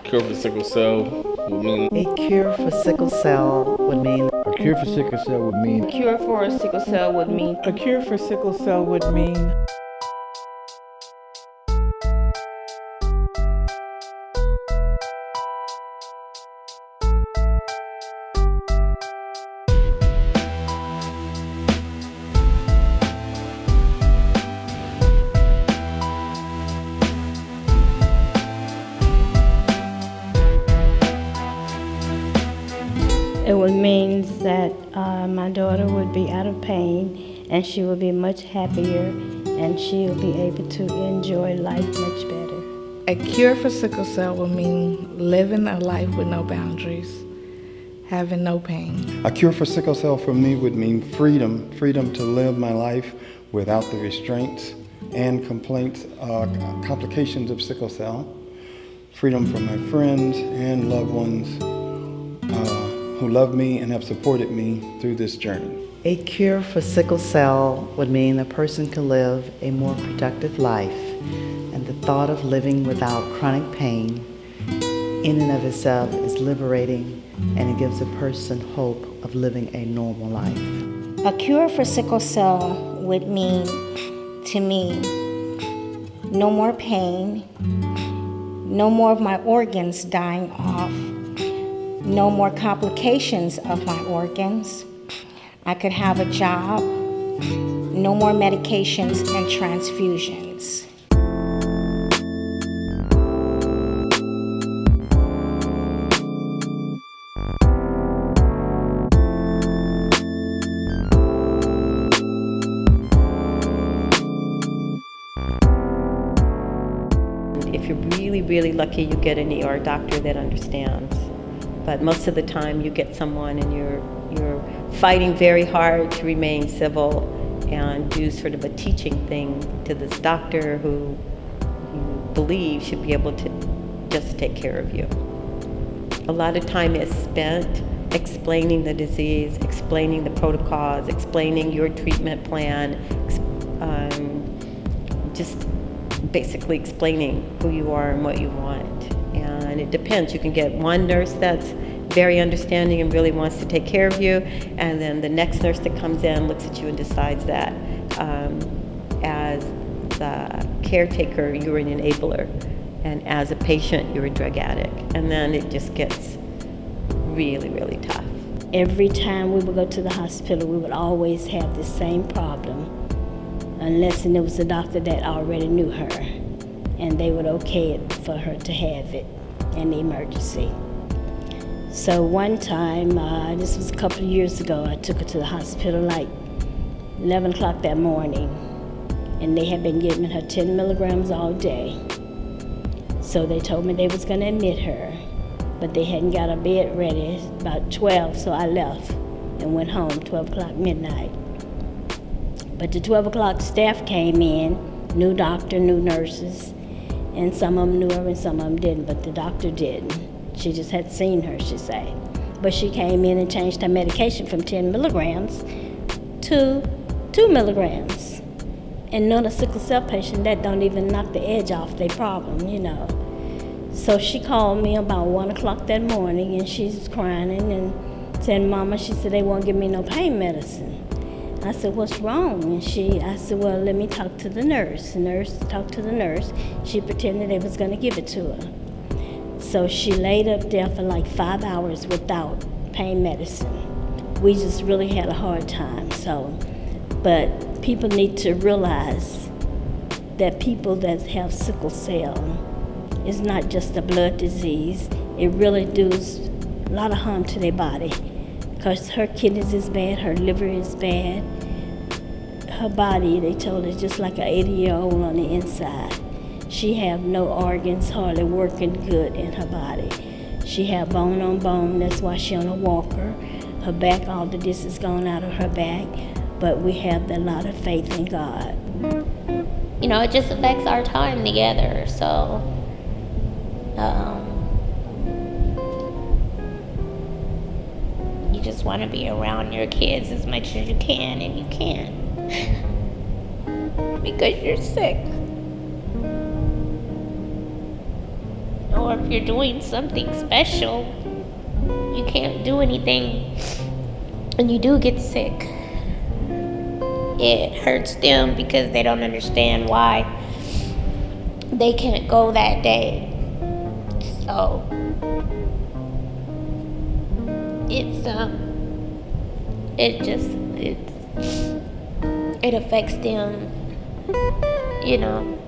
Cure for sickle cell would mean A cure for sickle cell would mean A cure for sickle cell would mean Cure for sickle cell would mean A cure for sickle cell would mean It would mean that my daughter would be out of pain and she would be much happier and she would be able to enjoy life much better. A cure for sickle cell will mean living a life with no boundaries, having no pain. A cure for sickle cell for me would mean freedom to live my life without the restraints and complaints, complications of sickle cell. Freedom from my friends and loved ones who love me and have supported me through this journey. a cure for sickle cell would mean a person can live a more productive life, and the thought of living without chronic pain in and of itself is liberating, and it gives a person hope of living a normal life. A cure for sickle cell would mean, to me, no more pain, no more of my organs dying off, no more complications of my organs. I could have a job, no more medications and transfusions. If you're really, really lucky, you get an ER doctor that understands. But most of the time you get someone and you're fighting very hard to remain civil and do sort of a teaching thing to this doctor who you believe should be able to just take care of you. A lot of time is spent explaining the disease, explaining the protocols, explaining your treatment plan, just basically explaining who you are and what you want. And it depends. You can get one nurse that's very understanding and really wants to take care of you, and then the next nurse that comes in looks at you and decides that as the caretaker, you're an enabler, and as a patient, you're a drug addict. And then it just gets really, really tough. Every time we would go to the hospital, we would always have the same problem, unless it was a doctor that already knew her, and they would okay it for her to have it in the emergency. So one time, this was a couple of years ago, I took her to the hospital like 11 o'clock that morning, and they had been giving her 10 milligrams all day. So they told me they was gonna admit her, but they hadn't got a bed ready, about 12, so I left and went home, 12 o'clock midnight. But the 12 o'clock staff came in, new doctor, new nurses, and some of them knew her and some of them didn't, but the doctor didn't. She just had seen her, she said. But she came in and changed her medication from 10 milligrams to 2 milligrams. And none of sickle cell patients, that don't even knock the edge off their problem, you know. So she called me about 1 o'clock that morning, and she's crying and said, "Mama," she said, "they won't give me no pain medicine." I said, "What's wrong?" And I said, "Well, let me talk to the nurse." The nurse talked to the nurse. She pretended they was gonna give it to her. So she laid up there for like 5 hours without pain medicine. We just really had a hard time. But people need to realize that people that have sickle cell is not just a blood disease. It really does a lot of harm to their body, because her kidneys is bad, her liver is bad. Her body, they told her, is just like an 80-year-old on the inside. She have no organs hardly working good in her body. She have bone on bone, that's why she on a walker. Her back, all the disc is gone out of her back, but we have a lot of faith in God. You know, it just affects our time together, so you just want to be around your kids as much as you can, and you can't because you're sick. or if you're doing something special, you can't do anything and you do get sick. It hurts them because they don't understand why they can't go that day. So it affects them, you know.